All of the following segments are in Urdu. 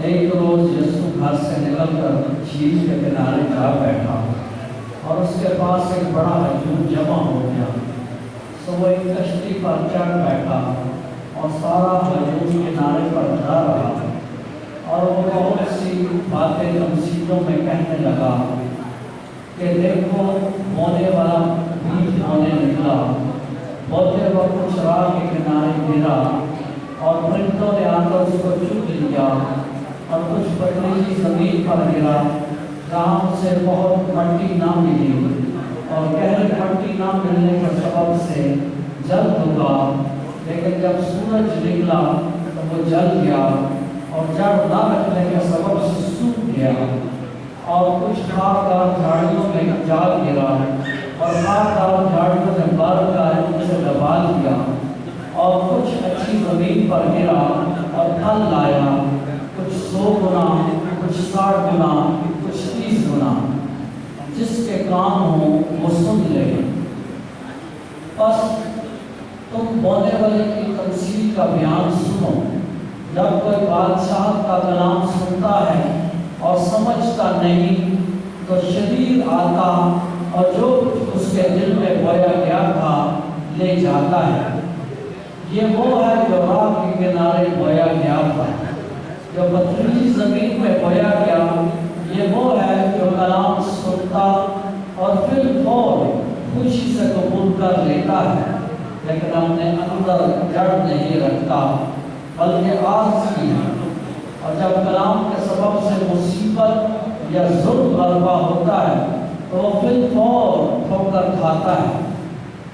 ایک روز یسوع گھر سے نکل کر جھیل کے کنارے جا بیٹھا اور اس کے پاس ایک بڑا ہجوم جمع ہو گیا۔ سو وہ ایک کشتی پر چڑھ بیٹھا اور سارا ہجوم کنارے پر کھڑا رہا، اور وہ بہت سی باتیں تمثیلوں میں کہنے لگا کہ دیکھو بونے والا بیج بونے نکلا، بوتے وقت کچھ راہ کے کنارے گرا اور پرندوں نے آ کر اس کو چگ لیا، اور کچھ پتھریلی زمین پر گرا جہاں اسے بہت مٹی نہ ملی، اور گہری مٹی نہ ملنے کے سبب سے جل اگا، لیکن جب سورج نکلا تو وہ جل گیا اور جڑ نہ رکھنے کے سبب سے سوکھ گیا۔ اور کچھ خاردار جھاڑیوں میں جا گرا، اور خاردار جھاڑیوں نے بار کر اسے دبا دیا، اور کچھ اچھی زمین پر گرا اور پھل لایا، کچھ 100 گنا، کچھ 60 گنا، کچھ 30 گنا۔ جس کے کان ہوں وہ سن لے۔ بس تم بونے والے کی تمثیل کا بیان سنو۔ جب کوئی بادشاہ کا کلام سنتا ہے اور سمجھتا نہیں تو شریر آتا اور جو کچھ اس کے دل میں بویا گیا تھا لے جاتا ہے۔ یہ وہ ہے جو راہ کے کنارے بویا گیا تھا۔ جو پتھریلی زمین میں بویا گیا یہ وہ ہے جو کلام سنتا اور پھر فوراً خوشی سے قبول کر لیتا ہے، لیکن اپنے اندر جڑ نہیں رکھتا بلکہ آس کی ہے، اور جب کلام کے سبب سے مصیبت یا ظلم برپا ہوتا ہے تو وہ پھر فوراً ٹھوکر کھاتا ہے۔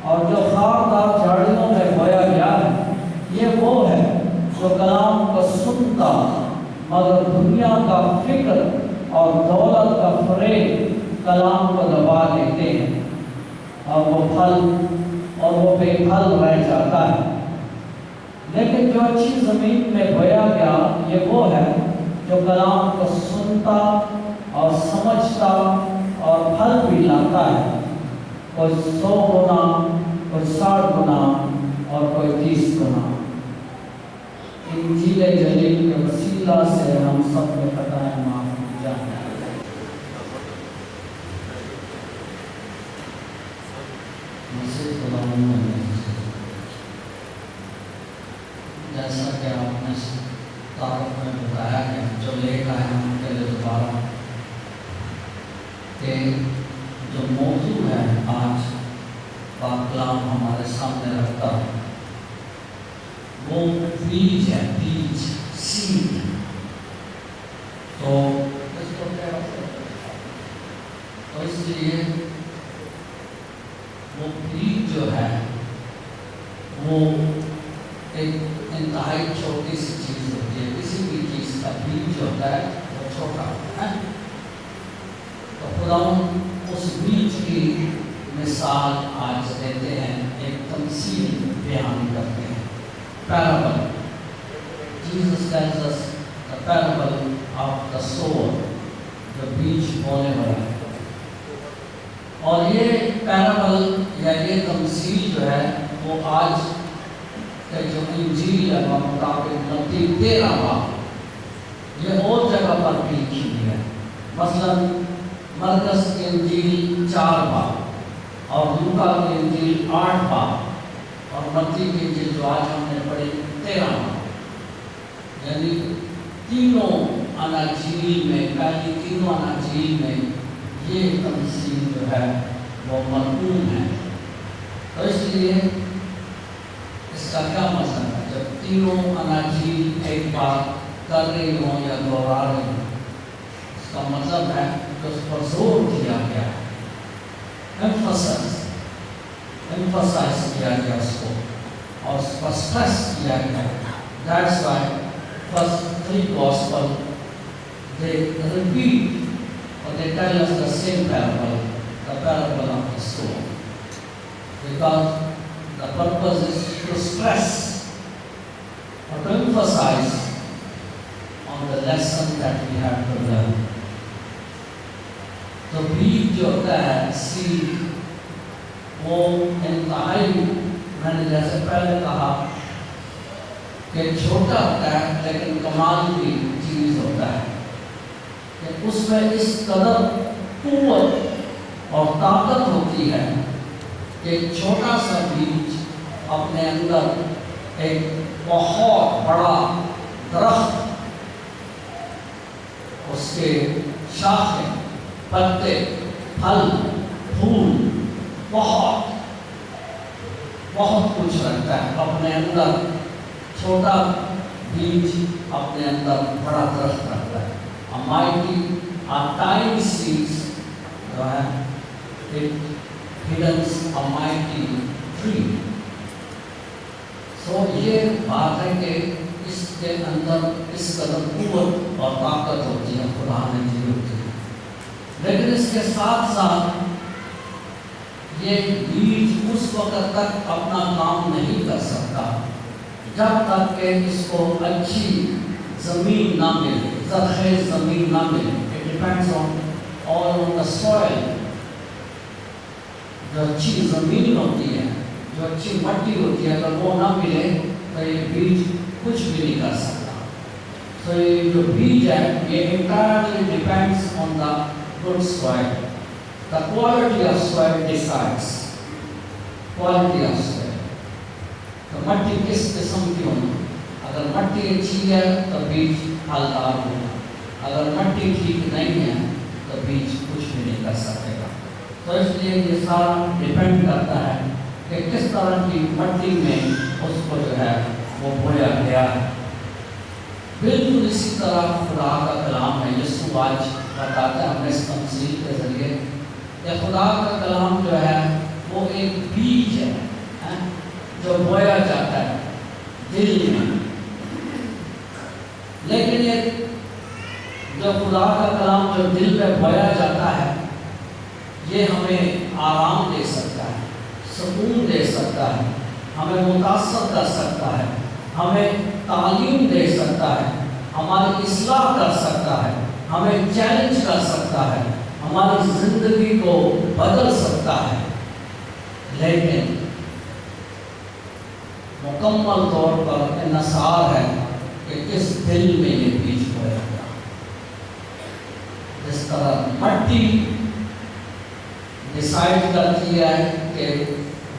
اور جو خاردار جھاڑیوں میں بویا گیا ہے یہ وہ ہے جو کلام کو سنتا مگر دنیا کا فکر اور دولت کا فریب کلام کو دبا دیتے ہیں، اور وہ بے پھل رہ جاتا ہے۔ لیکن جو اچھی زمین میں بویا گیا یہ وہ ہے جو کلام کو سنتا اور سمجھتا اور پھل بھی لاتا ہے، کوئی 100 گنا، کوئی 60 گنا اور کوئی 30 گنا۔ انجیل جلیل کے وسیلہ سے ہم سب کے خطائیں معاف ہو جائیں۔ جیسا کہ آپ نے تعارف میں بتایا کہ جو لے آئے ہیں ان کے لیے دوبارہ کہ جو موضوع ہے آج پاک کلام ہمارے سامنے رکھتا ہے وہ بیج ہے، بیج، سیڈ۔ تو اس کو کیا تو اس لیے وہ بیج جو ہے وہ ایک انتہائی چھوٹی سی چیز ہوتی ہے۔ کسی بھی چیز کا بیج ہوتا ہے وہ چھوٹا ہوتا ہے، تو خدا اس بیج کی مثال آج دیتے ہیں، ایک تمثیل بیان کرتے ہیں، parable. Jesus tells us the parable of the sower, جو بیج بونے والا ہے۔ اور یہ پیرابل یا یہ تمثیل جو ہے وہ آج کہ جو انجیل ہے مطابق متی 13 باب یہ اور جگہ پر بھی لکھی ہے۔ مثلا مرکز کی انجیل 4 باب اور لوکا کی انجیل 8 باب اور متی کی انجیل جو آج ہم نے پڑھی 13 باب، یعنی تینوں اناجیل میں، پہلی تینوں اناجیل میں یہ تمثیل جو ہے وہ مرقوم ہے۔ تو اس لیے اس کا کیا مطلب ہے؟ جب تینوں اناجیل ایک بات کر رہی ہوں یا دوہرا رہی ہوں، اس کا مطلب ہے کہ اس پر زور دیا گیا ہے، emphasize کیا گیا اس کو، اور اس پر stress کیا گیا۔ That's why first 3 gospel they repeat or they tell us the same parable, the parable of the sower, because the purpose is to stress or to emphasize on the lesson that we have to learn. تو بیج جو ہوتا ہے سیڈ وہ انتہائی، میں نے جیسے پہلے کہا کہ چھوٹا ہوتا ہے لیکن کمال کی چیز ہوتی کہ اس میں اس قدر قوت اور طاقت ہوتی ہے کہ ایک چھوٹا سا بیج اپنے اندر ایک بہت بڑا درخت، اس کے شاخیں، پتے، پھل، پھول، بہت کچھ رکھتا ہے اپنے اندر۔ چھوٹا بیج اپنے اندر بڑا درخت رکھتا ہے۔ tiny seeds جو ہے it hidden a mighty tree۔ سو یہ بات ہے کہ اس کے اندر اس قدر قوت اور طاقت ہوتی ہے خدا نے دی ہوتی ہے، لیکن اس کے ساتھ ساتھ یہ بیج اس وقت تک اپنا کام نہیں کر سکتا جب تک کہ اس کو اچھی زمین نہ ملے، زرخیز زمین نہ ملے۔ It depends on the soil۔ جو اچھی زمین ہوتی ہے، جو اچھی مٹی ہوتی ہے، اگر وہ نہ ملے تو یہ بیج کچھ بھی نہیں کر سکتا۔ تو یہ جو بیج ہے یہ entirely depends on the good soil۔ The quality of soil decides quality of soil۔ تو مٹی کس قسم کی ہونی، اگر مٹی اچھی ہے تو بیج پھلدار ہوگا، اگر مٹی ٹھیک نہیں ہے تو بیج کچھ بھی نہیں کر سکے گا۔ تو اس لیے یہ سارا ڈیپینڈ کرتا ہے کہ کس طرح کی مٹی میں اس کو جو ہے وہ بویا گیا ہے۔ بالکل اسی طرح خدا کا کلام ہے۔ یسوع آج بتاتا ہے ہمیں اس تمثیل کے ذریعے کہ خدا کا کلام جو ہے وہ ایک بیج ہے جو بویا جاتا ہے دل میں، لیکن یہ جو خدا کا کلام جو دل میں بویا جاتا ہے یہ ہمیں آرام دے سکتا ہے، سکون دے سکتا ہے، ہمیں متاثر کر سکتا ہے، ہمیں تعلیم دے سکتا ہے، ہماری اصلاح کر سکتا ہے، ہمیں چیلنج کر سکتا ہے، ہماری زندگی کو بدل سکتا ہے، لیکن مکمل طور پر انحصار ہے کہ کس دل میں یہ بیج بویا گیا۔ جس طرح مٹی ڈیسائیڈ کرتی ہے کہ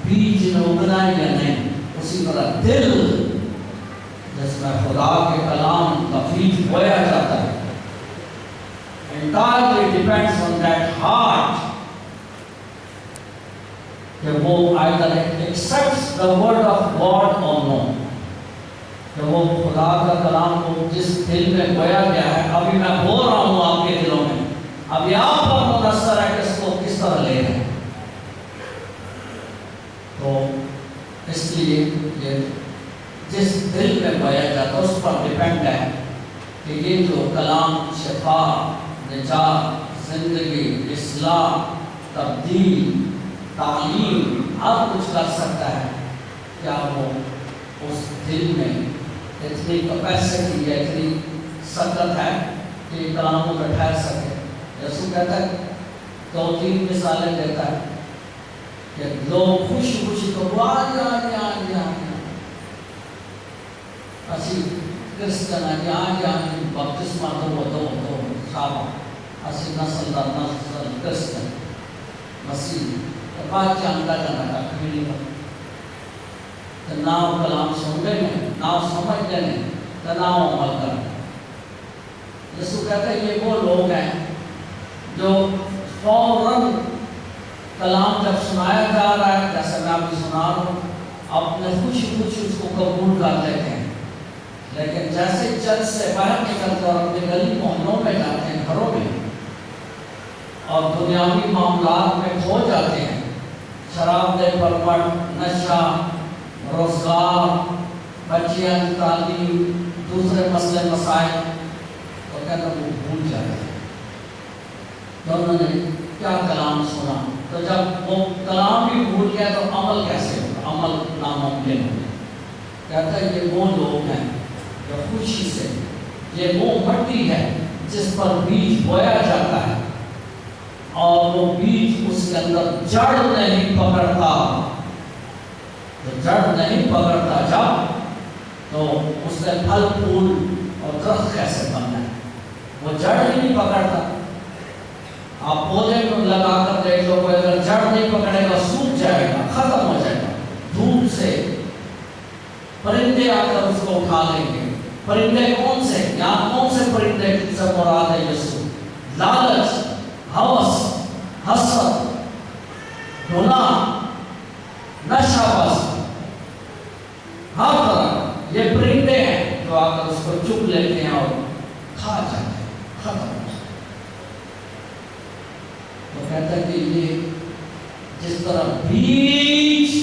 بیج نے اگنا ہے یا نہیں، اسی طرح دل جس میں خدا کے کلام کا بیج بویا جاتا ہے entirely depends on that heart کہ وہ either accepts the word of God or no۔ کہ وہ خدا کا کلام کو جس دل میں بویا گیا ہے، ابھی میں بول رہا ہوں آپ کے دلوں میں، ابھی آپ پر منحصر ہے کہ اس کو کس طرح لے رہے ہیں۔ تو اس لیے یہ جس دل میں بویا جاتا ہے اس پر ڈیپینڈ ہے کہ یہ جو کلام شفا، نجات، زندگی، اصلاح، تبدیل، تعلیم، ہر کچھ کر سکتا ہے، کیا وہ اس دل میں اتنی کیپیسٹی ہے، اتنی سکت ہے کہ یہ کلام کو ٹھہر سکے۔ یسوع کہتا ہے، 2-3 مثالیں دیتا ہے کہ لوگ خوشی خوشی تو آج اسی کرسچن آج بپتسمہ دو شابہ اسی نسل دا نسل کرسچن مسیح بعد جانتا جانا کبھی نہ کلام سنتے ہیں، نہ سمجھتے ہیں، نہ عمل کرتے۔ یسوع کہتا ہے یہ وہ لوگ ہیں جو فوراً کلام جب سنایا جا رہا ہے، جیسے میں ابھی سنا رہا ہوں، اپنے خوشی خوشی اس کو قبول کر لیتے ہیں، لیکن جیسے چرچ سے باہر نکلتے اور اپنے گلی محلوں میں جاتے ہیں، گھروں میں، اور دنیاوی معاملات میں کھو جاتے ہیں، شراب دے پر پڑ، نشہ، روزگار، بچیاں کی تعلیم، دوسرے مسئلے مسائل، تو کہتا وہ بھول جاتے ہیں تو انہوں نے کیا کلام سنا۔ تو جب وہ کلام بھی بھول گیا تو عمل کیسے ہوگا؟ عمل ناممکن ہوگا۔ کہتا ہے یہ وہ لوگ ہیں جو خوشی سے، یہ وہ مٹی ہے جس پر بیج بویا جاتا ہے اور وہ بیج اس کے اندر جڑ نہیں پکڑتا، تو جڑ نہیں پکڑتا جب تو اس سے پھل پھول اور درخت کیسے بننا ہے؟ وہ جڑ ہی نہیں پکڑتا. آپ پودے کو لگا کر دیکھ لو، کوئی اگر جڑ نہیں پکڑے گا سوکھ جائے گا، ختم ہو جائے گا. دھوپ سے پرندے آ کر اس کو اٹھا لیں گے. پرندے کون سے؟ یہاں کون سے پرندے سے مراد ہے یسوع؟ لالچ، ہوس، حسد، گناہ، نشہ بازی، ہر طرح یہ پرندے ہیں جو آ کر اس کو چپ لیتے ہیں اور کھا جاتے ہیں، ختم ہو جاتے ہیں. تو کہتا ہے کہ یہ جس طرح بیج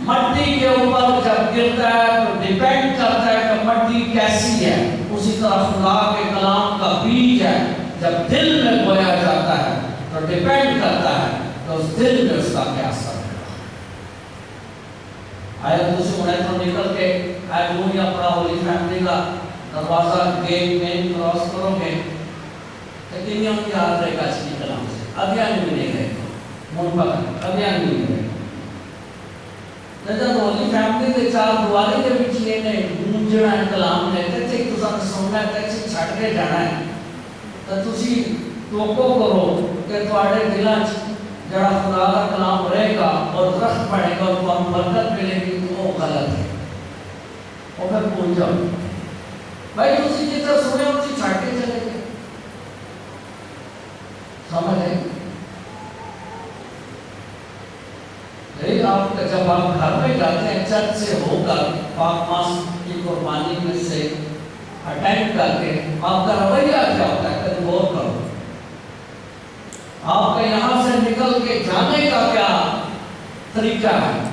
مٹی کے اوپر جب گرتا ہے تو ڈیپینڈ کرتا ہے کہ مٹی کیسی ہے، اسی طرح خدا کے کلام کا بیج ہے جب دل میں بویا جاتا ہے تو ڈیپینڈ کرتا ہے تو اس دل میں اس کا کیا اثر ہے. آئے دوسرے انہیں تو نکل کے آئے وہ ہی اپنا ہولی فیملی کا دروازہ گیٹ مین کراس کرو گے لیکن یہ ان کی حالت رہے گا اس کی کلام سے. ابھیان بھی نہیں گئے منفق ابھیان بھی نہیں گئے. جب ہولی فیملی کے چار دوارے کے بچے نے گونجنا ہے کلام لیتے تھے تو سن سننا ہے کہ چھٹ کے جانا ہے تو تسی توقع کرو کہ تواڈے دلاں جڑا خدا کا کلام رہے گا اور درخت پڑے گا اور تمہیں برکت ملے گی تو وہ غلط ہے. وہ پھر بھول جاؤ بھائی تسی جتنا سنے اسی چھٹ کے چلے گئے. سمجھ ہے آپ جب آپ گھر میں جاتے ہیں چرچ سے ہو کر پاک ماس کی قربانی میں سے اٹینڈ کر کے آپ کا رویہ کیا ہوتا ہے کبھی غور کرو. آپ کا یہاں سے نکل کے جانے کا کیا طریقہ ہے.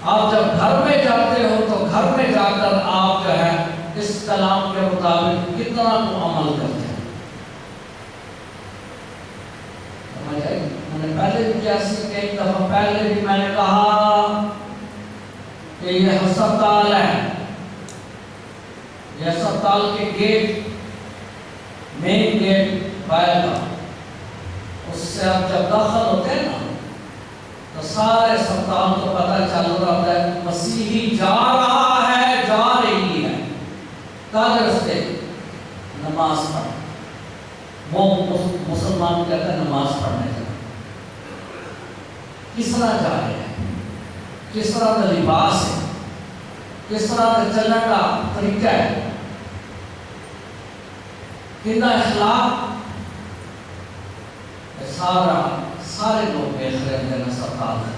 آپ جب گھر میں جاتے ہو تو گھر میں جا کر آپ جو ہے اس کلام کے مطابق کتنا کو عمل کرتے ہیں. میں نے پہلے بھی جیسے کئی دفعہ پہلے بھی میں نے کہا کہ یہ ہسپتال ہے، یہ ہسپتال کے گیٹ مین گیٹ باہر کا اس سے آپ جب داخل ہوتے ہیں نا تو سارے ہسپتال کو پتہ چل رہا ہے مسیحی جا رہا ہے، جا رہی ہے. کاغذ پہ نماز پڑھ، وہ مسلمان کہتا ہے نماز پڑھنے جا. کس طرح جا رہے ہیں، کس طرح کا لباس ہے، کس طرح کا چلنے کا طریقہ ہے، کتنا اخلاق. سارے لوگ دیکھ رہے ہیں ہسپتال ہے.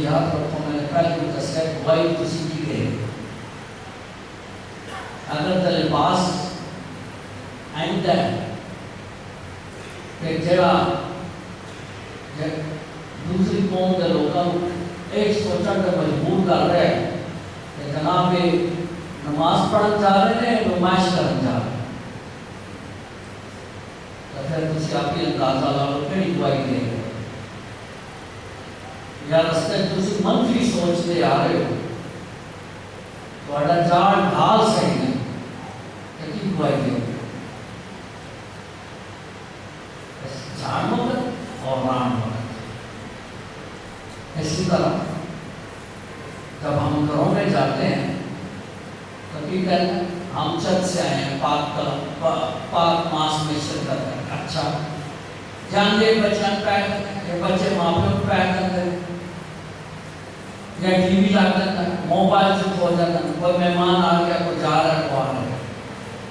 یاد رکھو میں نے پہلے بھی دسیا گواہی کسی کی دے. اگر تو لباس آئندہ ہے کہ جڑا دوسری قوم کے لوگوں ایک سوچن کا مجبور کر رہے ہیں کہ جناب نماز پڑھن جا رہے ہیں نمائش کرن جا رہے ہیں تو پھر تسی آپ کی اندازہ لا لو کہڑی گواہی دے رہے ہو. یا رستے تسی منفی سوچتے آ رہے ہو تہاڈا جان ڈھال صحیح نہیں کہ کی گواہی دے رہے ہو. جان وقت اور ران وقت. اسی طرح جب ہم گھروں میں جاتے ہیں تو کی کہتے ہیں ہم چرچ سے آئے ہیں پاک ماس میں شرکت کریں. اچھا جان دے بچے پیک کرتے ہیں، بچے ماں باپ کو پیک کرتے ہیں یا ٹی وی لگ جاتا ہے، موبائل سے کھو جاتا ہے، کوئی مہمان آ گیا کوئی جا رہا ہے وہ آ رہا ہے.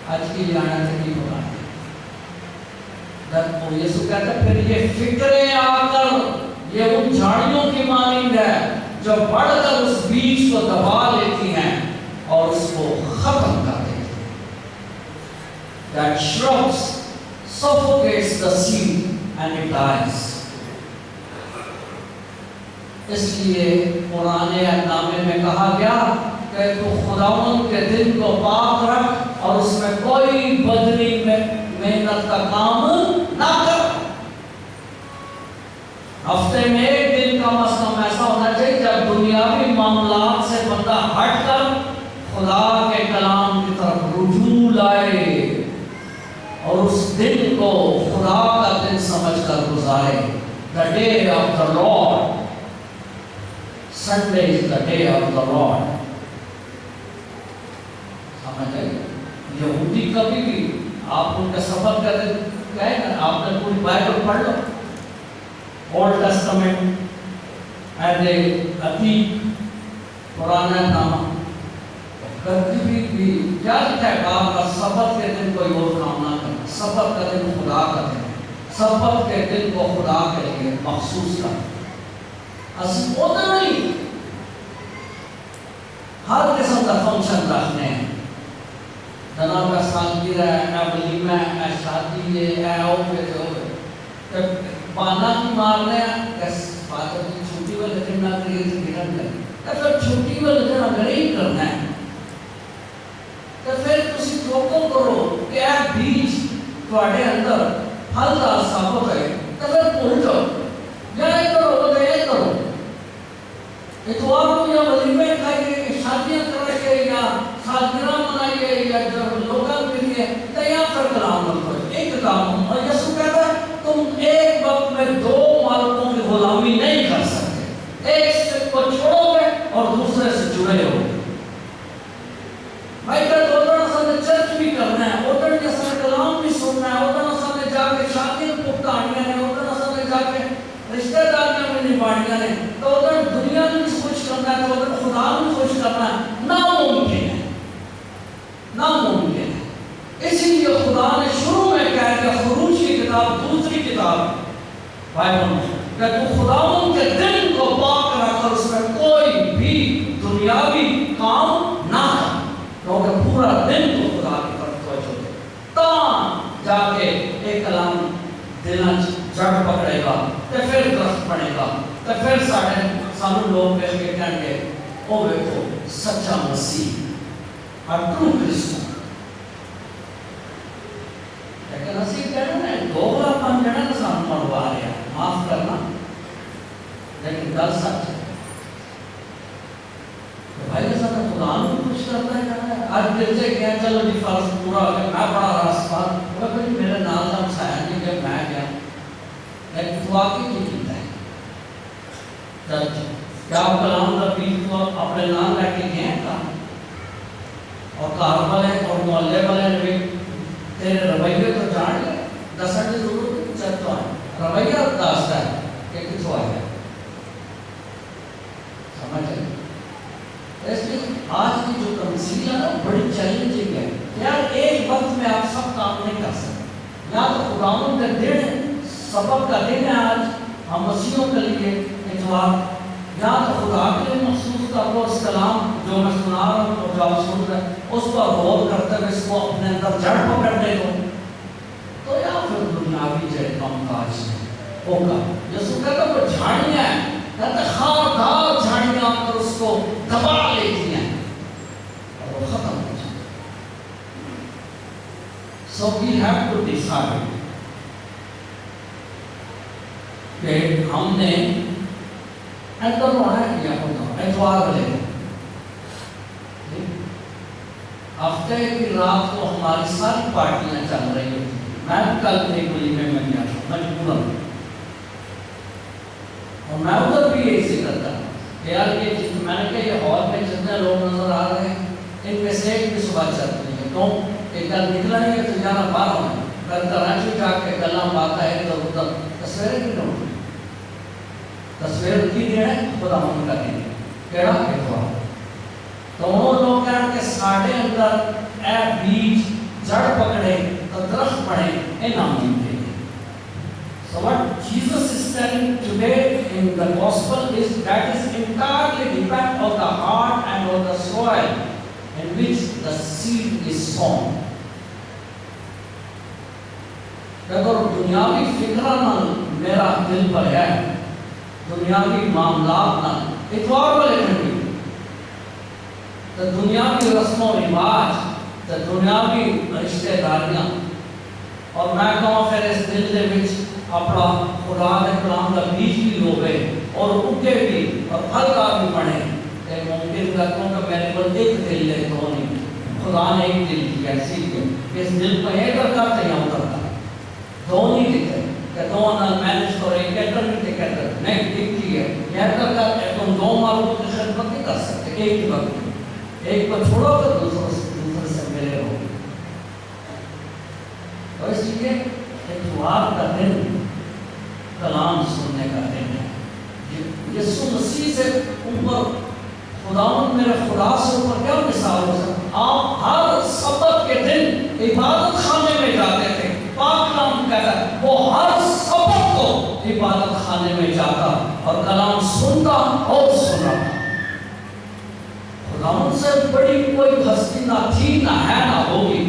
آج کی جانا سے نہیں ہوگا. جب یسوع کہتا ہے پھر یہ فکریں آ کر یہ ان جھاڑیوں کی مانند ہے جو بڑھ کر اس بیج کو دبا لیتی ہیں اور اس کو ختم کر دیتی ہیں. That shrubs suffocates the seed and it dies. اس لیے قرآن نامے میں کہا گیا کہ تو خداوند کے دل کو پاک رکھ اور اس میں کوئی بدلی محنت کا کام نہ کر. ہفتے میں ایک دن کا مسلم ایسا ہونا چاہیے جب دنیاوی معاملات سے بندہ ہٹ کر خدا کے کلام کی طرف رجوع لائے اور اس دن کو خدا کا دن سمجھ کر گزارے. The day of the Lord. Sunday is the day of the Lord. کبھی بھی آپ ان کا سفر کرتے گئے نا، آپ نے پوری بائبل پڑھ لو، اولڈ ٹیسٹمنٹ اینڈ عتیق پرانا نامہ، کبھی بھی کیا لکھا ہے آپ کا سبت کے دن کوئی اور کام نہ کرنا، سبت کا دن خدا کا دن، سبت کے دن کو خدا کے لیے مخصوص کرنا، اصل ادھر نہیں ہر قسم کا فنکشن رکھنے ہیں، جناب کا سالگرہ ہے، ولیمہ ہے، شادی ہے، بانا کی مارنے ہیں، فادر کی چھوٹی والے دن نہ کریے تو گرن کریں، پھر چھوٹی والے دن اگر ہی کرنا ہے تو پھر تسی ٹوکو کرو کہ اے بیج تواڈے اندر پھل دا ثابت ہے تو پھر بھول جاؤ، یا یہ کرو تو یہ کرو، اتوار کو یا ولیمے کھائیے، شادیاں کرائیے، یا سالگرہ منائیے، یا لوگوں کے لیے، تو یہاں پر کلام مت کرو، ایک کام، اور یسوع کہتا ہے تم ایک وقت میں دو مالکوں کی غلامی نہیں کر سکتے، ایک سے کو چھوڑو گے اور دوسرے سے جڑے ہو گے۔ بھائی کہ ادھر اصل نے چرچ بھی کرنا ہے، ادھر کے اصل کلام بھی سننا ہے، ادھر اصل نے جا کے شادیاں پکتانیاں نے، ادھر اصل نے جا کے رشتہ داریاں میں نبھانیاں نے، تو ادھر دنیا بھی خوش کرنا ہے، تو ادھر خدا بھی خوش کرنا ہے، ناممکن ہے، ناممکن ہے۔ اسی لیے خدا نے شروع میں کہہ دیا، خروج کی کتاب دوسری کتاب بائبل میں، کہ تو خداوند کے دن کو پاک رکھ کر اس میں کوئی بھی دنیاوی کام نہ کر، کیونکہ پورا دن تو خدا کی طرف توجہ دے، تاں جا کے ایک کلام دل جڑ پکڑے گا، تو پھر درخت بنے گا، تو پھر سانو لوگ بیٹھ کے کہیں گے او ویکھو سچا مسیح اور ٹرو کرسچن۔ لیکن اسی کہنا ہے دوغلا پن جڑا نا سانو مروا رہا ہے، معاف کرنا، لیکن گل سچ ہے بھائی ایسا تو خدا نے کچھ کرتا ہے جانا ہے۔ آج دل سے کہیں چلو جی فرض پورا ہو گیا، میں بڑا راستہ وہ کہ میرے نال کا مسایا نہیں کہ میں گیا، لیکن تو آگے کی کیتا ہے چرچ کیا آپ کلام کا بیج تو اپنے نام لے کے گئے ہیں کام، اور کار والے اور محلے والے نے بھی تیرے رویے تو جان لے، دسن کی ضرورت نہیں، چرچ تو آئے رویہ داستا ہے کہ کتوں آئے سمجھ آئے۔ اس لیے آج کی جو تمثیل ہے نا بڑی چیلنجنگ ہے، یار ایک وقت میں آپ سب کام نہیں کر سکتے، یا تو خداوند کا دن ہے، سبب کا دن ہے آج ہم مسیحوں کے لیے اتوار، یا تو خدا کے لیے مخصوص کر لو اس کلام جو میں سنا رہا ہوں اور جو آپ سن رہے ہیں اس پر غور کرتے ہوئے اس کو اپنے اندر جڑ پکڑنے دو، تو یا پھر دنیاوی جو کام کاج ہوگا۔ یسوع کہتا وہ جھاڑیاں ہیں، کہتا خاردار جھاڑیاں کر اس کو دبا لیتی ہیں اور وہ ختم ہو جائے۔ So we have to decide کہ ہم نے ایسا رونا کیا ہوتا اتوار والے ہفتے کی رات کو ہماری ساری پارٹیاں چل رہی ہوتی، میں کل ایک ولیمے میں گیا تھا مجبوراً، اور میں ادھر بھی یہی سے کرتا ہوں کہ یار یہ میں نے کہا یہ ہال میں جتنے لوگ نظر آ رہے ہیں ان میں سے ایک بھی صبح چلتی ہے، کیوں کہ کل نکلا نہیں ہے تو جانا باہر ہونا ہے، کل کراچی جا کے گلا بات ہے ادھر ادھر تصویریں کی نوٹ تصویر کی دین ہے خدا ہم کا دین کیڑا اتوار، تو وہ لوگ کہتے کہ ساڑھے اندر اے بیج جڑ پکڑے تو درخت پڑے اے نامین کے لیے۔ So what Jesus is telling today in the gospel is that is entirely depend on the heart and on the soil in which the seed is sown۔ اگر دنیاوی فکرہ میرا دل پر ہے، دنیاوی معاملات نہ اتوار والے گھنٹے تو دنیاوی رسم و رواج تو دنیاوی رشتہ داریاں، اور میں کہوں پھر اس دل دے وچ اپنا خدا کے کلام کا بیج بھی ہوگے اور اگے بھی اور پھلدار بھی بنے، کہ ممکن کروں کہ میرے کو ایک دل لے تو نہیں، خدا نے ایک دل کیا اسی لیے اس دل کو ایک کرتا یا اترتا دو نہیں دیتے کہ دو انال مینج کرو ایک کہتا نہیں دیکھتی ہے یہ کرتا ہے تم دو مالوں کی خدمت نہیں کر سکتے ایک ہی وقت، ایک کو چھوڑو تو دوسرے سے ملے ہو، اور اس لیے اتوار کا دن کلام سننے کا دن ہے. یسوع مسیح سے اوپر خداوند میرے خدا سے اوپر کیا مثال ہو سکتا؟ آپ ہر سبت کے دن عبادت خانے میں جاتے تھے. پاک کلام کہتا ہے وہ ہر سبت کو عبادت خانے میں جاتا اور کلام سنتا اور سناتا. خداوند سے بڑی کوئی ہستی نہ تھی، نہ ہے، نہ ہوگی.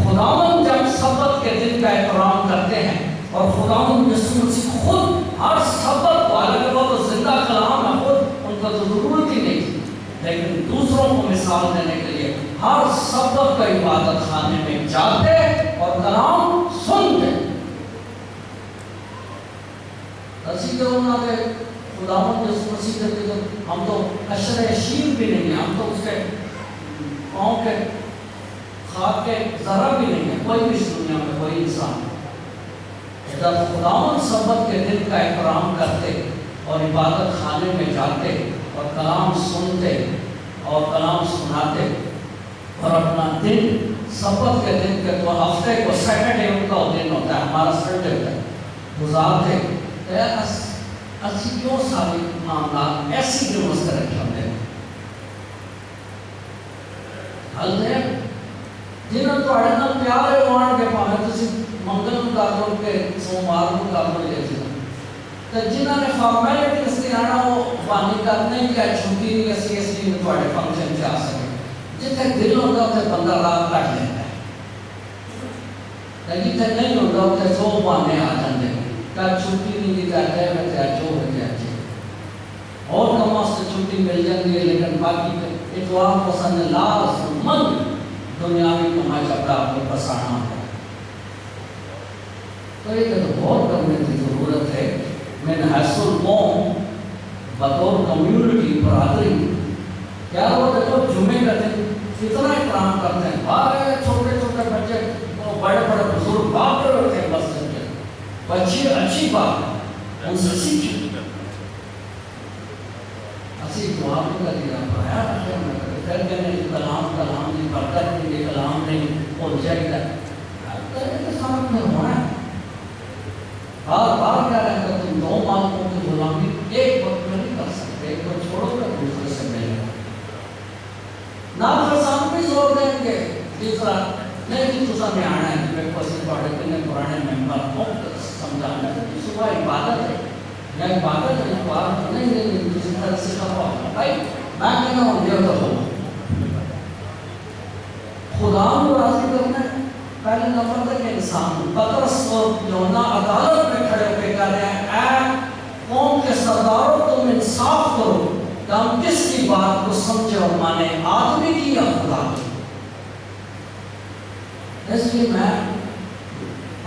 خداوند جب سبت کے دن کا احترام کرتے ہیں اور خداوند یسوع مسیح خود ہر سبت کو، حالانکہ وہ تو زندہ کلام ہے خود، ان کو تو ضرورت ہی نہیں تھی، لیکن دوسروں کو مثال دینے کے لیے ہر سبت کو عبادت خانے میں جاتے اور کلام سنتے. اسی طرح انہوں نے خداوند یسوع مسیح کے دن ہم تو حشر شیر بھی نہیں ہیں، ہم تو اس کے پاؤں کے خاک کے ذرا بھی نہیں ہے کوئی بھی اس دنیا میں کوئی انسان. جب خداوند سبت کے دن کا احترام کرتے اور عبادت خانے میں جاتے اور کلام سنتے اور کلام سناتے اور اپنا دن سبت کے دن کے تو ہفتے کو سیٹرڈے ان کا دن ہوتا ہے، ہمارا سنڈے ہوتا ہے، گزارتے. اسی کیوں سارے معاملات ایسی کیوں اس طرح چلتے ہیں؟ حل ہے جنہوں تھوڑے نال پیار ہے وہ آن کے پاویں تسی منگل نوں کر لو کہ سوموار نوں کر لو یا تے جنہاں نے فارمیلٹی اس دی آنا وہ بانی کرنے یا چھٹی نہیں اسی تھوڑے فنکشن چ آ سکے. جتھے دل ہوندا اوتھے بندہ رات کٹ لیندا ہے، لیکن جتھے نہیں ہوندا اوتھے سو بہانے آ جاندے ہیں. کل چھٹی نہیں دی جاتا ہے میں تے جو ہو جائے اور کم سے چھٹی مل جاتی ہے، لیکن باقی اتوار کو سن لازمن دنیاوی کمائی کا آپ کو پسانا ہے. تو یہ تو غور کرنے کی ضرورت ہے. میں نے حیث القوم بطور کمیونٹی برادری کیا وہ دیکھو جمعے کا دن کتنا احترام کرتے ہیں. باہر چھوٹے چھوٹے بچے بڑے بڑے بزرگ بات کرتے ہیں مسجد کے بچے، اچھی بات ہے، ان سے سیکھیں. اسی دعا کو کر دیا پڑھایا پھر کہنے کہ کلام نہیں برکت نہیں، کلام نہیں اور جائے گا کے ساتھ میں ہونا ہے. بار بار کہہ رہے ہیں کہ تم دو مالکوں کی غلامی ایک وقت میں نہیں کر سکتے، ایک کو چھوڑو کر دوسرے سے ملے گا. نافرسان بھی زور دیں گے تیسرا نہیں کہ تسا میں آنا ہے میں پسند پڑھے کہ پرانے ممبر کو سمجھانا ہے کہ صبح عبادت ہے یا عبادت ہے بات نہیں کسی طرح سے کروا بھائی میں کہنا ہوں یہ تو ہو خدا کو راضی کرنا ہے. پہلے نمبر تک انسان پترس اور یوحنا عدالت میں کھڑے ہو کے کہہ رہے ہیں اے قوم کے سرداروں تم انصاف کرو کہ ہم کس کی بات کو سمجھے اور مانے، آدمی کی یا خدا کی. اس لیے میں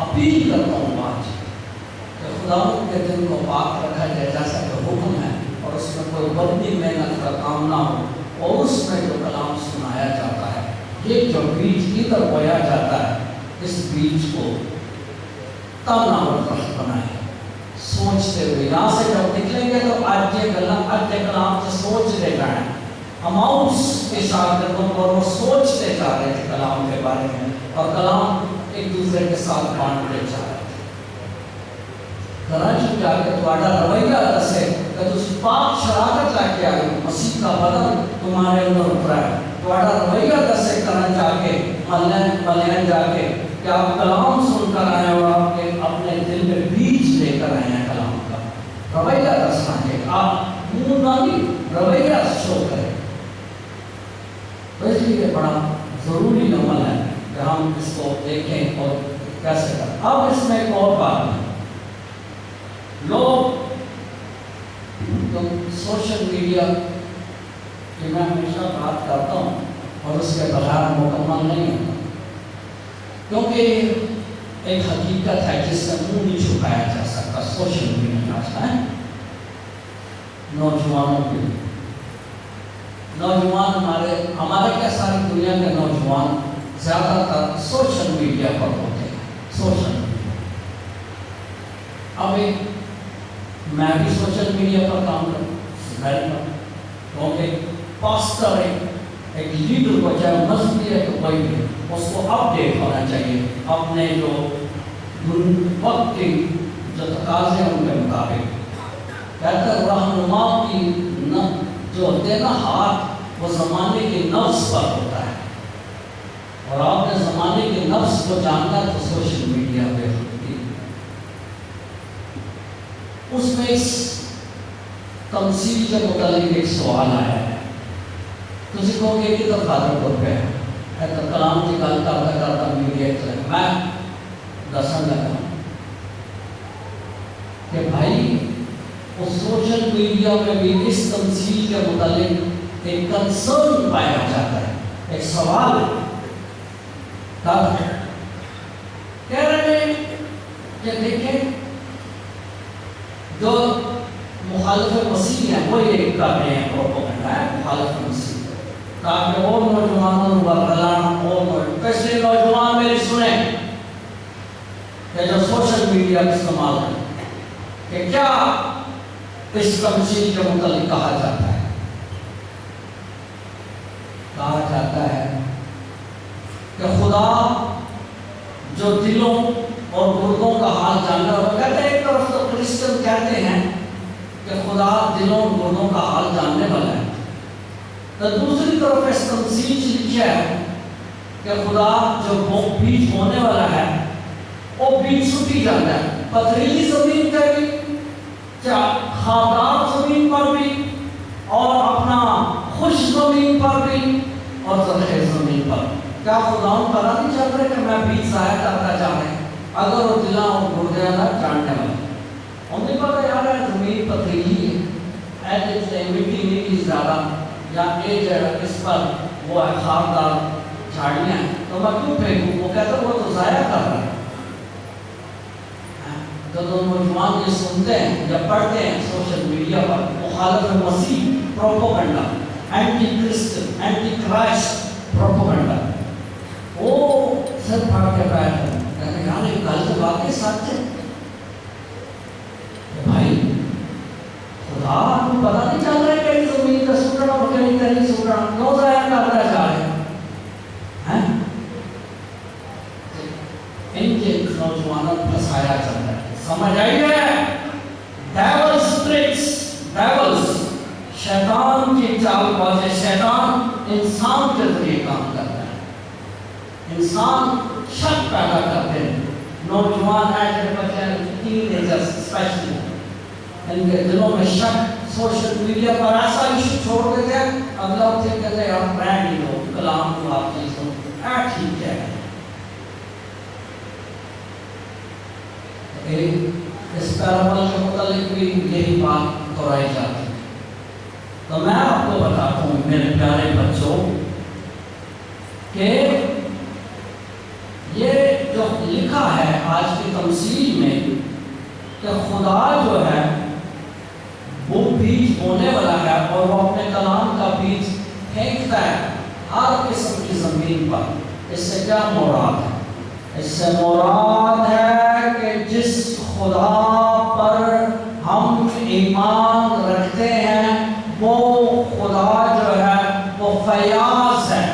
اپیل کرتا ہوں آج کہ خدا کے دن کو پاک رکھا جائے جیسا کہ حکم ہے اور اس میں کوئی بدنی محنت کا کام نہ ہو اور اس میں جو کلام سنایا جاتا ہے یہ جو بیج ادھر بویا جاتا ہے اس بیج کو تب نہ درخت بنائے سوچتے ہوئے. یہاں سے جب نکلیں گے تو آج یہ کلام سے سوچ لے جائیں. اماؤس کے شاگردوں کو وہ سوچتے جا رہے تھے کلام کے بارے میں اور کلام ایک دوسرے کے ساتھ بانٹتے جا رہے تھے. کراچی جا کے تمہارا رویہ دسے کہ تم پاک شراکت لا کے آئے مسیح کا بدن تمہارے اندر اترا ہے. تمہارا رویہ دسے کرن جا کے ملین جا کے کہ آپ کلام سن کر آئے اور آپ کے اپنے دل میں بیج لے کر آئے ہیں کلام کا. رویہ دسنا ہے آپ منہ نہ نہیں رویہ شو کریں. اس لیے بڑا ضروری عمل ہے کہ ہم اس کو دیکھیں اور کیسے کریں. اب اس میں ایک اور بات ہے، لوگ تو سوشل میڈیا کی میں ہمیشہ بات کرتا ہوں اور اس کے بغیر مکمل نہیں ہوتا کیونکہ ایک حقیقت ہے جس سے منہ نہیں چھپایا جا سکتا. سوشل میڈیا ہے نوجوانوں کے لیے، نوجوان ہمارے کیا ساری دنیا کے نوجوان زیادہ تر سوشل میڈیا پر ہوتے ہیں. سوشل میڈیا اب میں بھی سوشل میڈیا پر کام کروں کیونکہ پاسٹر ایک لیڈر کو چاہے مسجد ہے تو کوئی بھی اس کو اپڈیٹ ہونا چاہیے اپنے جو وقت کی جو تقاضے ہیں ان کے مطابق. کہتا ہے رہنما کی جو ہوتے ہیں نا ہاتھ وہ زمانے کے نفس پر ہوتا ہے, اور آپ نے زمانے کے نفس کو جاننا تو سوشل میڈیا پہ ہوتی ہے. اس میں اس تمثیل کے متعلق ایک سوال آیا ہے. تجھے کہو گے کہ تو فادر کو پہ ہے تو کلام کی گل کرتا کرتا میڈیا چلے میں دسن لگا کہ بھائی اس سوشل میڈیا میں بھی اس تمثیل کے متعلق ایک کنسرن پایا جاتا ہے, ایک سوال کہہ رہے ہیں کہ دیکھیں جو مخالف مسیح ہیں وہ یہ کر رہے ہیں پروپیگنڈا ہے مخالف مسیح تاکہ اور نوجوانوں کو غلانا اور پچھلے نوجوان میری سنیں کہ جو سوشل میڈیا استعمال کریں کہ کیا اس تمثیل کے متعلق کہا جاتا ہے. کہا جاتا ہے کہ خدا جو دلوں اور گردوں کا حال جاننا ہے. وہ کہتے ہیں ایک طرف تو کرسچن کہتے ہیں کہ خدا دلوں اور گردوں کا حال جاننے والا ہے, تو دوسری طرف اس تمثیل سے لکھا ہے کہ خدا جو بیج ہونے والا ہے وہ بیج چھٹی جاتا ہے پتھریلی زمین پہ بھی, خاردار زمین پر بھی, اور اپنا خوش زمین پر بھی, اور زرخیز زمین پر. کیا خدا ان پر نہیں چل رہے کہ میں بیج ضائع کرتا جا رہے ہیں اگر وہ دلا اور گردے اللہ جاننے والے انہیں پتہ یار ہے زمین پتھریلی ہے ایسے مٹی نہیں زیادہ یا ایج اس پر وہ خاردار جھاڑیاں ہیں تو میں کیوں پھینکوں. وہ کہتا ہے وہ تو ضائع کر رہا ہے. تو نوجوان یہ سنتے ہیں یا پڑھتے ہیں سوشل میڈیا پر مخالف مسیح propaganda, anti Christian anti Christ propaganda, وہ سر پھاڑ کے بیٹھ ہیں کہتے ہیں یار یہ گل تو واقعی سچ ہے. بھائی خدا آپ کو پتہ نہیں چل رہا ہے کہ زمین کا سوٹنا اور کہیں نہیں سوٹنا کیوں ضائع کرتا جا رہے ہیں. ان کے نوجوانوں کو پھنسایا جاتا ہے. سمجھ آئیے ڈیولز ٹرکس, ڈیولز شیطان کی چال بازی. شیطان انسان کے ذریعے کام کرتا ہے, انسان شک پیدا کرتے ہیں. نوجوان ایسے بچے ٹین ایجرز اسپیشلی ان کے دلوں میں شک سوشل میڈیا پر ایسا ایشو چھوڑ دیتے ہیں اگلا اسے کہتے ہیں آپ برانڈ ہی لو کلام کو آپ چیز ہو ٹھیک ہے. اس پیرابل کے متعلق بھی یہی بات دہرائی جاتی ہے. تو میں آپ کو بتاتا ہوں میرے پیارے بچوں کہ یہ جو لکھا ہے آج کی تمثیل میں کہ خدا جو ہے وہ بیج ہونے والا ہے اور وہ اپنے کلام کا بیج پھینکتا ہے ہر قسم کی زمین پر. اس سے کیا مراد ہے؟ اس سے مراد ہے کہ جس خدا پر ہم ایمان رکھتے ہیں وہ خدا جو ہے وہ فیاض ہے,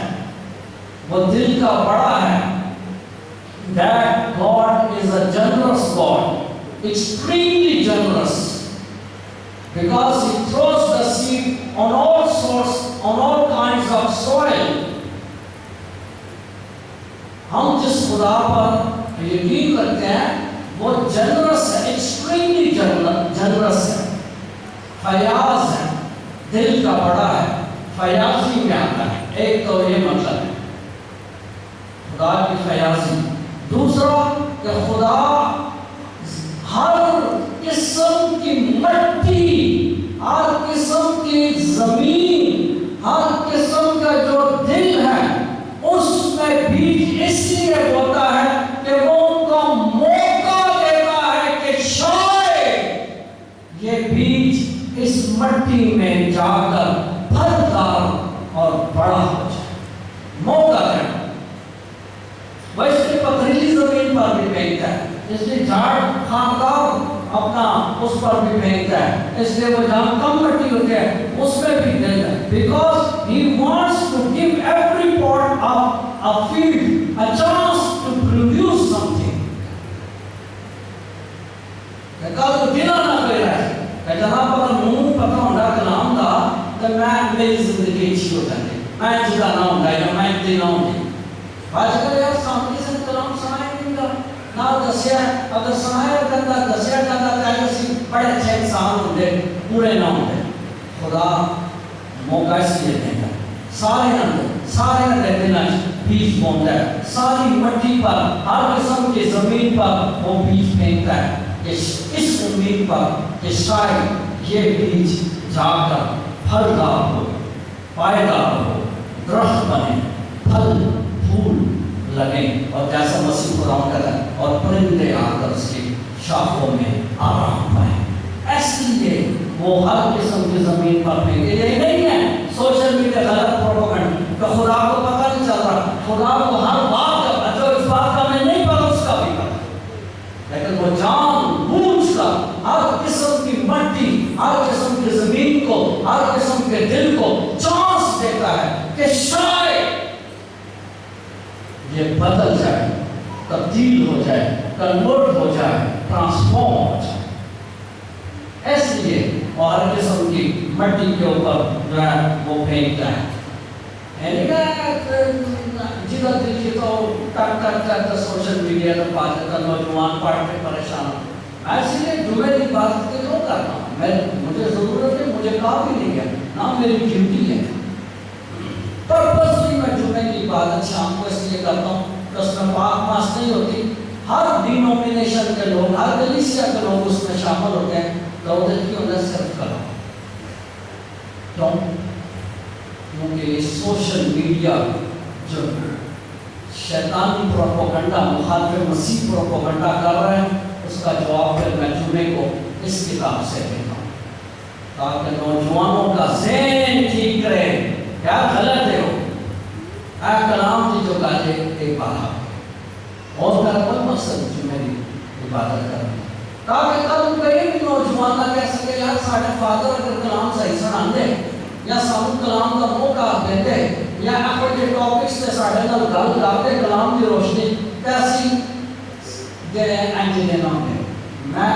وہ دل کا بڑا ہے. That God is a generous God, extremely generous, because He throws the seed on all sorts, on all kinds of soil. ہم جس خدا پر یقین رکھتے ہیں وہ جنرس ہے, ایکسٹریملی جنرس ہے, فیاض ہے, دل کا بڑا ہے. فیاضی میں آتا ہے ایک تو یہ مطلب ہے خدا کی فیاضی. دوسرا کہ خدا ہر قسم کی مٹی, ہر قسم کی زمین, ہر قسم کا جو دل ہے اس میں بیج اس لیے ہوتا ہے کہ وہ ان کو موقع دیتا ہے کہ شاید یہ بیج اس مٹی میں جا کر پھلدار اور بڑا ہو جائے. موقع ہے. وہ اس لیے پتھریلی زمین پر بھی پھینکتا ہے, اس لیے جھاڑ خاندار اپنا اس پر بھی پھینکتا ہے, اس لیے وہ جہاں کم مٹی ہوتی ہے اس میں بھی دیتا ہے. Because he wants to give every part of a field میری زندگی اچھی ہو جاتی، میں جدا نہ ہوں یا میں اتنی نہ ہوں. آج کل یار سامنے سے کلام سنائے نہیں گا نہ دسیا، اگر سنایا کرتا دسیا جاتا چاہے اسی بڑے اچھے انسان ہوتے پورے نہ ہوتے. خدا موقع اس لیے دیتا ہے سارے دن بیج بونتا ہے، ساری مٹی پر ہر قسم کی زمین پر وہ بیج پھینکتا ہے اس امید پر کہ شاید یہ بیج جا کر پھلدار ہو، پائیدار ہو، درخت بنے، پھل پھول لگیں اور جیسا مسیح قرآن کہتا ہے اور پرندے آ کر اس کی شاخوں میں آرام پائیں. اس لیے وہ ہر قسم کی زمین پر پھینکے. یہ نہیں ہے سوشل میڈیا غلط پروپیگنڈا کہ خدا کو پتہ نہیں چل رہا، خدا کو ہر بات کا جو اس بات کا میں نہیں پتا اس کا بھی پتا، لیکن وہ جان بوجھ کر ہر قسم کی مٹی، ہر قسم کی زمین کو، ہر قسم کے دل کو چانس دیتا ہے کہ شاید یہ بدل جائے، تبدیل ہو جائے، کنورٹ ہو جائے، ٹرانسفارم ہو جائے. اس لیے اور ہر قسم کی مٹی کے اوپر جو ہے وہ پھینکتا ہے. جدھر دیکھیے تو ٹک سوشل میڈیا پر بات کرتا نوجوان پڑھ کے پریشان ہوں. ایسے لیے جمعے کی بات کیوں کرتا ہوں؟ مجھے ضرورت ہے، مجھے کہا بھی نہیں ہے، نہ میری ڈیوٹی ہے. پرپسلی میں جمعے کی عبادت شام کو اس لیے کرتا ہوں کہ اس میں پاک پاس نہیں ہوتی. ہر ڈینومینیشن کے لوگ، ہر کلیسیا کے لوگ اس میں شامل ہوتے ہیں. تو دل کی انہیں صرف کرو. کیوں؟ کیونکہ سوشل میڈیا جو شیطانی پروپیگنڈا، مخالف مسیح پروپیگنڈا کر رہے ہیں، اس کا جواب پھر میں جمعے کو اس کتاب سے دیتا ہوں تاکہ نوجوانوں کا ذہن ٹھیک رہے. کیا غلط ہے وہ اے کلام کی جو کہتے ایک بات اور میرا کوئی مقصد جمعے کی عبادت کرنا تاکہ کل کوئی بھی نوجوان نہ کہہ سکے یار ساڑھے فادر اگر کلام صحیح سنان دے یا سامن کلام کا موقع دیتے یا اپنے کے ٹاپکس سے ساڑھے نل گل کرتے کلام کی روشنی کیسی دے انجینے نام دے. میں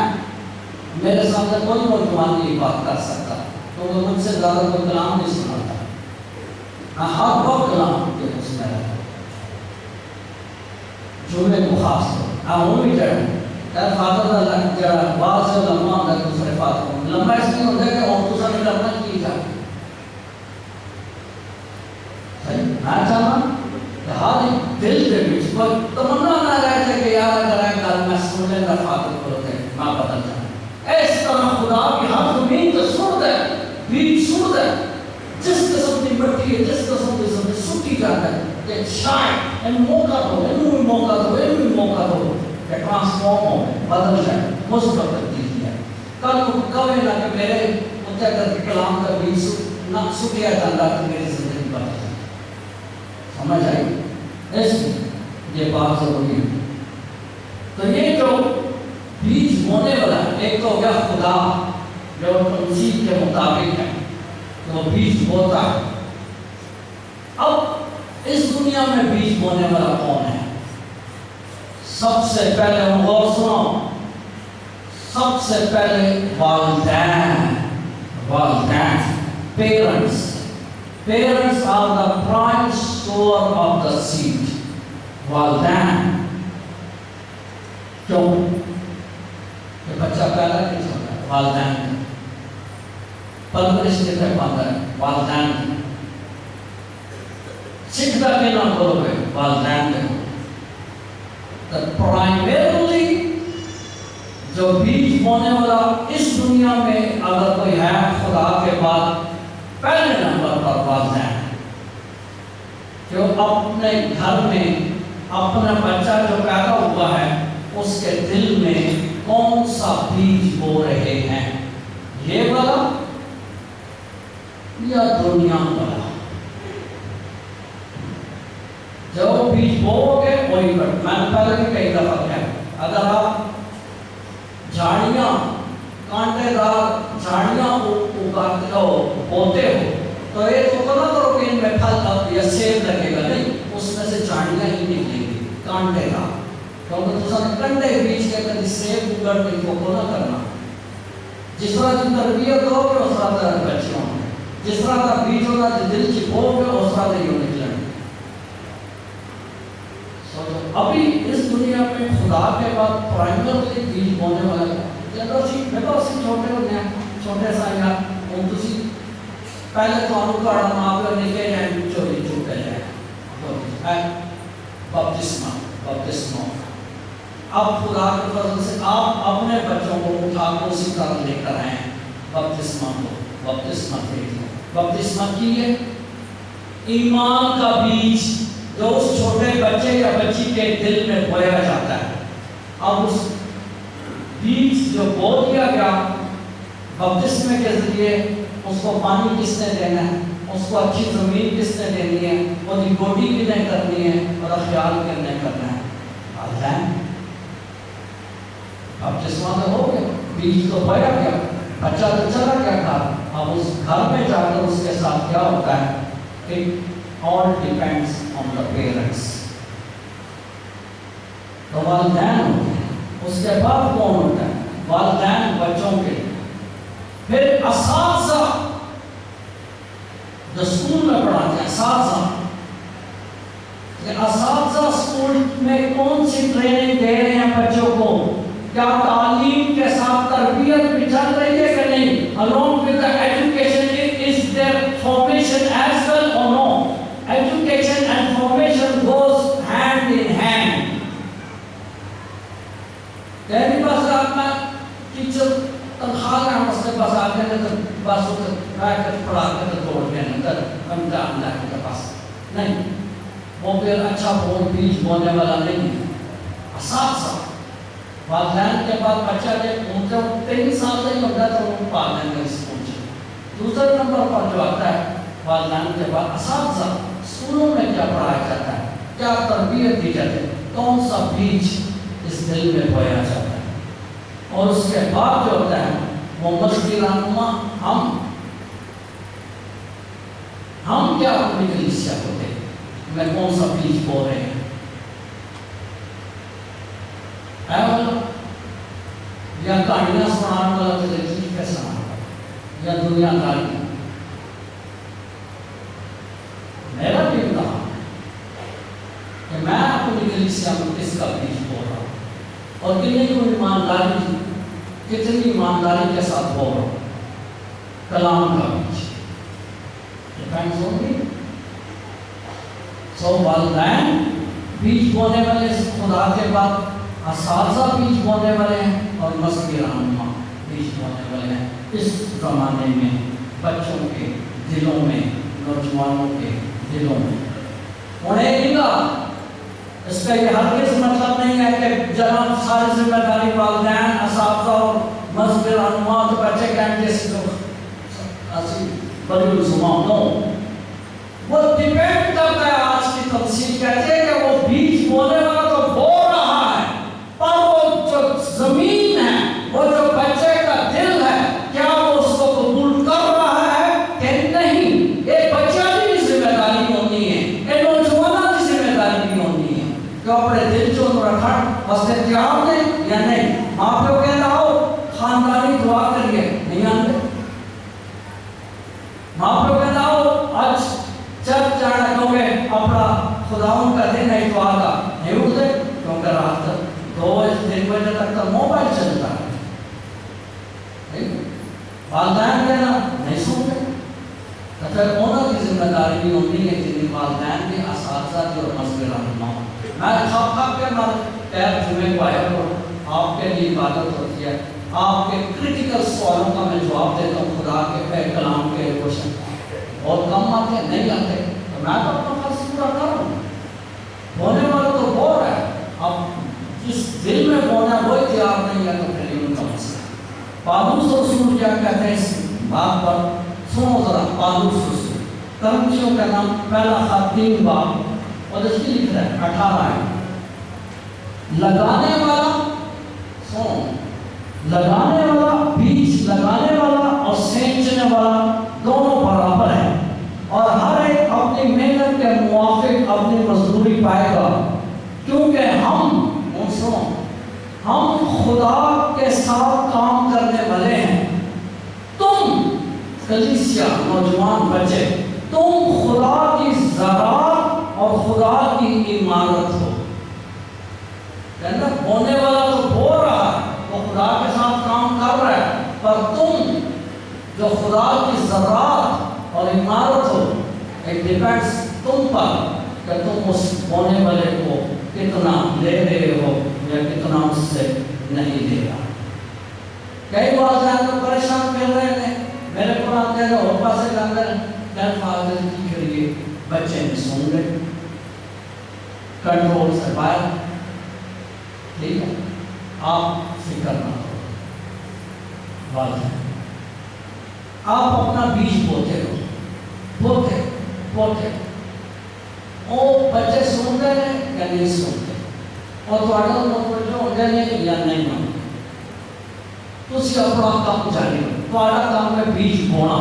میرے سامنے کوئی نوجوان نہیں بات کر سکتا کیونکہ مجھ سے زیادہ کوئی کلام نہیں سناتا. میں ہر وقت کلام کے اس میں رہتا جمعے کو خاص طور ہاں وہ بھی جڑے فادر دا جڑا بعض سے لمحہ ہوتا ہے دوسرے فادر لمحہ اس لیے ہوتا ہے کہ اور دوسرا نے کرنا کی جائے. میں چاہنا کہ ہر ایک دل کے بیچ کوئی تمنا نہ رہے تھے کہ یار اگر ہے کل میں سمجھے گا فادر کو ہوتے میں بدل جاؤں. اس طرح خدا کی ہر زمین کو سوڑ دے، بیچ سوڑ دے. جس قسم کی مٹی ہے، جس قسم کی زمین سوٹی جاتا ہے کہ شاید ان موقع دو، ان موقع دو، ان موقع دو کہ ٹرانسفارم ہو، بدل جائے، مثبت تبدیلی ہے. کل کو کبھی نہ کہ میرے اتنے کر کے کلام کا بیج نہ سٹیا جاتا کہ میری زندگی بدل جائے. سمجھ آئی؟ اس یہ بات ضروری ہے. تو یہ جو بیج بونے والا ایک تو ہو گیا خدا جو تنظیم کے مطابق ہے وہ بیج بوتا ہے. اب اس دنیا میں بیج بونے والا کون ہے؟ سب سے پہلے ہم غور سنو، سب سے پہلے والدین. Parents are the prime sower of the seed. والدین. کیوں؟ کہ بچہ پیدا کس ہوتا ہے؟ والدین. پرورش کتنے پاتا ہے؟ والدین. سکھتا کے نہ کرو گے والدین کے. پرائمرلی جو بیج بونے والا اس دنیا میں اگر کوئی ہے خدا کے بعد پہلے نمبر پر والدین، جو اپنے گھر میں اپنا بچہ جو پیدا ہوا ہے اس کے دل میں کون سا بیج بو رہے ہیں، یہ والا یا دنیا والا. جو بیج بو گے وہی پر. میں نے پہلے بھی کئی دفعہ کہا اگر آپ جھاڑیاں کانٹے دار جھاڑیاں اگاتے ہو بوتے ہو تو ایک تو نہ کرو کہ ان میں پھل یا سیب لگے گا، نہیں، اس میں سے جھاڑیاں ہی نکلیں گی کانٹے دار. کیونکہ دوسرا کنڈے بیچ کے کبھی سیب اگڑ کے کو نہ کرنا. جس طرح کی تربیت کرو گے اس طرح بچے ہوں گے. جس طرح کا بیج ہوتا ہے دل کی بو کے اس طرح سے یہ نکلے. ابھی اس دنیا میں خدا کے بعد پرائمرلی بیج بونے والا چلو سی بیٹا سی چھوٹے ہوتے ہیں چھوٹے سا یا ہوں تسی پہلے تو انو کاڑا ماں پہ نکے جائیں چوری چھوٹے جائیں بپتسمہ اب خدا کے فضل سے آپ اپنے بچوں کو اٹھا کو اسی طرح لے کر آئے ہیں بپتسمہ کی ہے ایمان کا بیج جو اس چھوٹے بچے یا بچی کے دل میں بویا جاتا ہے. اب اس بیج جو بو دیا گیا بپتسمے کے ذریعے اس کو پانی کس نے دینا ہے, اس کو اچھی زمین کس نے دینی ہے, وہ دی گوڈی بھی نہیں کرنی ہے اور خیال کرنے کرنا ہے والدین. اب بپتسمہ تو ہو گیا, بیج تو بویا گیا, بچہ تو چلا گیا تھا. اب اس گھر میں جا کر اس کے ساتھ کیا ہوتا ہے کہ all depends on the parents. تو والدین ہوتے ہیں, اس کے بعد کون ہوتا ہے؟ والدین بچوں کے, پھر اساتذہ جو اسکول میں پڑھاتے ہیں اساتذہ اسکول میں کون سی ٹریننگ دے رہے ہیں بچوں کو؟ کیا تعلیم کے ساتھ تربیت بھی چل رہی ہے کہ نہیں؟ along with the education is their formation as well or no? Education and formation goes hand in hand. پہلی بس رات میں ٹیچر تنخواہ کا ہم اس کے پاس آ گئے تو بس وہ بیٹھ کر پڑھا کر توڑ کے اندر امتحان لا کے پاس نہیں, وہ پھر اچھا بول بیج بونے والا نہیں ہے. اساتذہ والدین کے بعد بچہ جب 3 سال سے ہوتا ہے تو وہ پالنے میں پہنچے. دوسرے نمبر پر جو آتا ہے والدین کے بعد اساتذہ, اسکولوں میں کیا پڑھایا جاتا ہے, کیا تربیت دی جاتی ہے, کون سا بیج اس دل میں بویا جاتا ہے. اور اس کے بعد جو ہوتا ہے وہ مسجد رہنما, ہم کیا اپنی کلیسیا کو دیں, میں کون سا بیج بو رہے ہیں. یا کہانیاں سنانے والا تلقین کا سنانا, یا دنیا داری. میرا بھی امتحان ہے کہ میں اپنی کلیسیا میں کس کا بیج بو رہا ہوں اور کتنی ایمانداری کے ساتھ بول رہا ہوں. کلام کا بیج ڈیپینڈز آن می. سو والدین بیج بونے والے خدا کے بعد, اساتذہ بیج بونے والے ہیں, اور مسجد رہنما بیج بونے والے ہیں. اس زمانے میں بچوں کے دلوں میں, نوجوانوں کے دلوں میں انہیں لگا. اس کا یہ ہرگز مطلب نہیں ہے کہ جناب ساری ذمہ داری والدین, اساتذہ اور مسجد رہنما تو بچے کہیں جیسے تو بڑی الزمان نو. وہ ڈیپینڈ کرتا ہے. آج کی تفسیر کہتے ہیں کہ وہ بیج بونے والا تو بو رہا ہے, پر وہ جو زمین ہے, وہ جو بچے کا دل ہے, کیا وہ اس کو قبول کر رہا ہے کہ نہیں. ایک بچہ کی ذمہ داری ہوتی ہے, ایک نوجوان کی ذمہ داری بھی ہوتی ہے کہ اپنے دل جو رکھا واسطے تیار دیں یا نہیں. آپ لوگ کہتے آؤ خاندانی دعا کریے, نہیں آتے. آپ لوگ کہتے آؤ آج چرچ جانا کیونکہ اپنا خداؤں کا دن ہے اتوار کا, نہیں اٹھتے کیونکہ رات تک 2-3 بجے تک تو موبائل چلتا ہے. والدین کہنا نہیں سنتے. تو پھر انہوں کی ذمہ داری بھی ہوتی ہے کہ والدین کے, اساتذہ کی اور مسجد رہنما. میں کھپ کے پیر جمعے کو آیا کروں, آپ کے لیے عبادت ہوتی ہے, آپ کے کریٹیکل سوالوں کا میں جواب دیتا ہوں. خدا کے کلام کے کوشچن بہت کم آتے ہیں, نہیں آتے, تو میں تو اپنا فرض پورا کر رہا ہوں. بونے والا تو بو رہا ہے, اب جس دل میں بونا ہے وہی تیار نہیں ہے تو پھر ان کا مسئلہ. پالوس رسول کیا کہتے ہیں اس بات پر, سنو ذرا. پالوس رسول کرنچیوں کا نام پہلا خط 3 باب اور اس کی لکھ رہا ہے 18 ہے. لگانے والا, سنو, لگانے والا, بیج لگانے والا اور سینچنے والا دونوں برابر ہیں, اور ہر ایک اپنی محنت کے موافق اپنی مزدوری پائے گا, کیونکہ ہم خدا کے ساتھ کام کرنے والے ہیں. تم کلیسیا کلیسیا نوجوان بچے تم خدا کی زراعت اور خدا کی عمارت ہو. بونے والا تو بو رہا ہے، وہ خدا کے ساتھ کام کر رہا ہے، پر تم جو خدا کی زراعت اور عمارت ہو، ایک ڈیپینڈس تم پر کہ تم اس بونے والے کو کتنا لے رہے ہو یا کتنا اس سے نہیں لے رہا. کئی والدین تو پریشان کر رہے تھے، میرے کو آتے ہیں اور پاسے جاندے گھر فادر کی کریے بچے میں سن رہے کنٹرول سے باہر. ٹھیک ہے، آپ فکر نہ کرو والدین، آپ اپنا بیج بوتے رہو، بوتے بوتے. وہ بچے سنتے ہیں یا نہیں سنتے، اور تھوڑا توجہ ہوتے ہیں یا نہیں ہوتے. تسی اپنا کام جاری رہو، تھوڑا کام ہے بیج بونا،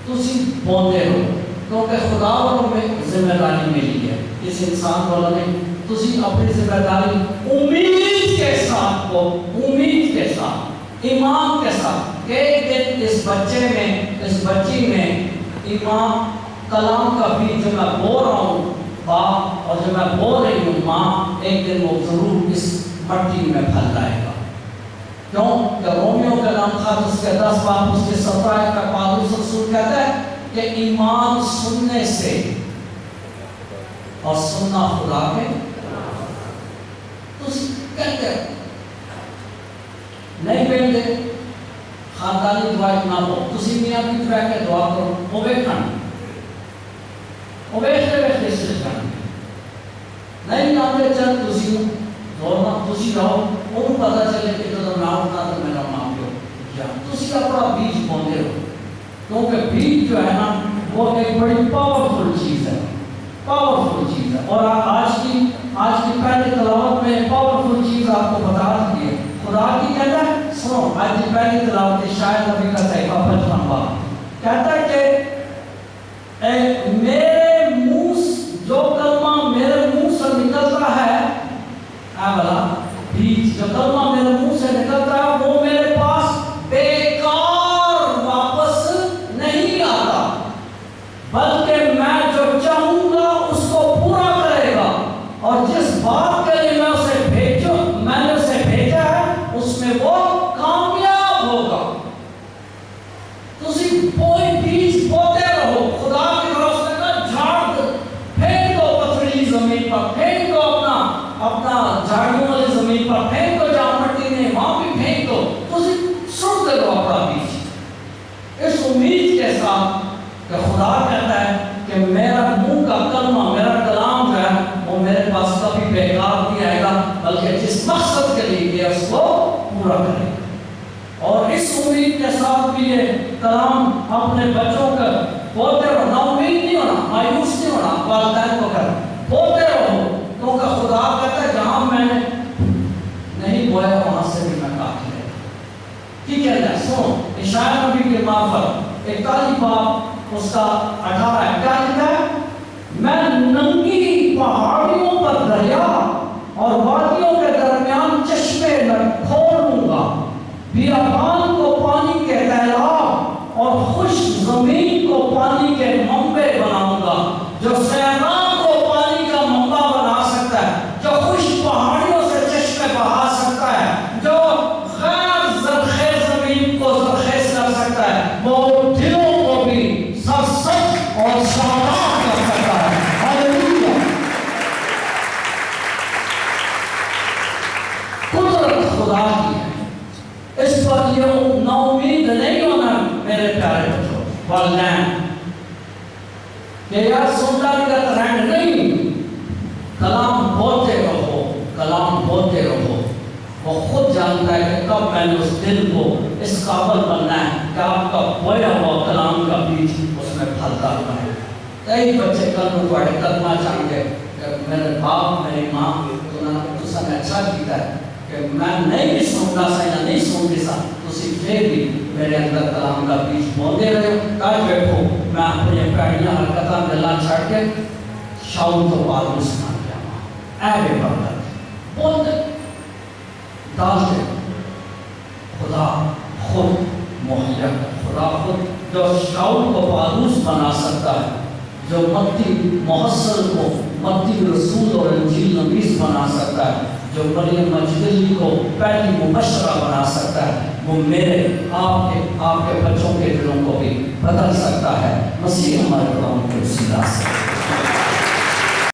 تسی بوتے رہو، کیونکہ خدا والوں میں ذمہ داری ملی ہے. اس انسان والوں نے تسی اپنی ذمہ داری امید کے ساتھ کو، امید کے ساتھ، ایمان کے ساتھ کہ ایک دن اس بچے میں، اس بچی میں ایمان کلام کا بیج جو میں بو رہا ہوں باپ، اور جو میں بول رہی ہوں ماں، ایک دن وہ ضرور اس مٹی میں پھل جائے گا. کیوں کہ رومیو کا نام تھا، اس کے 10 باب اس کے 17 کا پالوس رسول کہتا ہے کہ ایمان سننے سے اور سننا خدا کے. تو کہتے ہیں نہیں کہتے خاندانی دعا نہ ہو، تسی میاں بھی دعا کے دعا کرو، وہ بیٹھنا وہ بیٹھتے بیٹھتے اس سے جانا نہیں آتے. چل تسی دورنا تسی رہو، انہوں پتا چلے کہ جب نہ ہوتا تو میرا ماں پیو کیا. تسی اپنا بیج بوندے رہو، کیونکہ بیج جو ہے نا وہ ایک بڑی پاورفل چیز ہے، پاورفل چیز ہے. اور آج کی پہلی تلاوت میں پاورفل چیز آپ کو بتا دی ہے. خدا کی کہتا ہے، سنو آج کی پہلی تلاوت شاید نبی کا صحیفہ 55 باب کہتا ہے کہ میرے منہ جو کلمہ میرے منہ سے نکلتا ہے، والا بیج جو کلمہ میرے منہ سے نکلتا ہے وہ میرے پاس بیکار واپس نہیں آتا، بلکہ میں جو چاہوں گا اس کو پورا کرے گا، اور جس بات کے لیے میں نے اسے بھیجا ہے اس میں وہ کامیاب ہوگا. تسی کوئی بیج بوتے رہو، خدا کی طرف سے نہ جھاڑ دو، پھینک دو پتھریلی زمین پر، پھینک دو اپنا جھاڑیوں والی زمین پر پھینک دو، جہاں مٹی نہیں وہاں بھی پھینک دو. تسی سنتے رہو اپنا بیج اس امید کے ساتھ کہ خدا کہتا ہے کہ میرا منہ کا کلمہ، میرا کلام جو ہے وہ میرے پاس کبھی بیکار نہیں آئے گا، بلکہ جس مقصد کے لیے یہ اس کو پورا کرے گا. اور اس امید کے ساتھ بھی یہ کلام اپنے بچوں کا بولتے رہو، نا امید نہیں ہونا، مایوس نہیں ہونا، والدین کو کر بولتے رہو، کیونکہ خدا کہتا ہے جہاں میں نے نہیں بویا وہاں سے بھی میں کاٹ لے گا. کی کہتا ہے سنو اشعیا نبی کے معرفت 41 باب اس کا 18 ہے. کیا کہتا ہے؟ میں ننگی پہاڑیوں پر دریا اور وادیوں کے درمیان چشمے کھولوں گا، بیابان کو پانی کے تالاب اور خشک زمین کو پانی کے منبع بناؤں گا. جو سیراب کو پانی کا منبع بنا سکتا ہے، جو خشک پہاڑیوں سے چشمے بہا سکتا ہے، جو غیر زرخیز زمین کو زرخیز کر سکتا ہے، وہ دلوں کو بھی سرسبز اور شاداب کر سکتا ہے. ہاللیلویا. قدرت خدا کی ہے، اس پر یہ نا امید نہیں ہونا میرے پیارے بچوں والدین کہ یار سنتا کا ٹرینڈ نہیں. کلام بولتے رہو، کلام بولتے رہو. وہ خود جانتا ہے کہ کب میں نے اس دل کو اس قابل بننا ہے کہ آپ کا بویا ہوا کلام کا بیج اس میں پھلتا ہوا ہے. کئی بچے کل کو بڑے کلمہ چاہتے کہ میرے باپ میری ماں تو نے اچھا کیتا ہے کہ میں نہیں بھی سنتا سا یا نہیں سنتی سا، تسی پھر بھی میرے اندر کلام کا بیج بولتے رہے ہو. کل بیٹھو میں اپنی پیڑیاں حرکتاں گلاں چھڑ کے شاؤل تو پالوس نہ کیا اے بے برکت بولتے ڈالتے. خدا خود مہیا، خدا خود جو شاؤل کو پالوس بنا سکتا ہے، جو متی محصل کو متی رسول اور انجیل نویس بنا سکتا ہے، جو مریم مجدلی کو پہلی مبشرہ بنا سکتا ہے، وہ میرے آپ کے بچوں کے دلوں کو بھی بدل سکتا ہے۔ مسیح ہمارے کام کے وسیلہ سے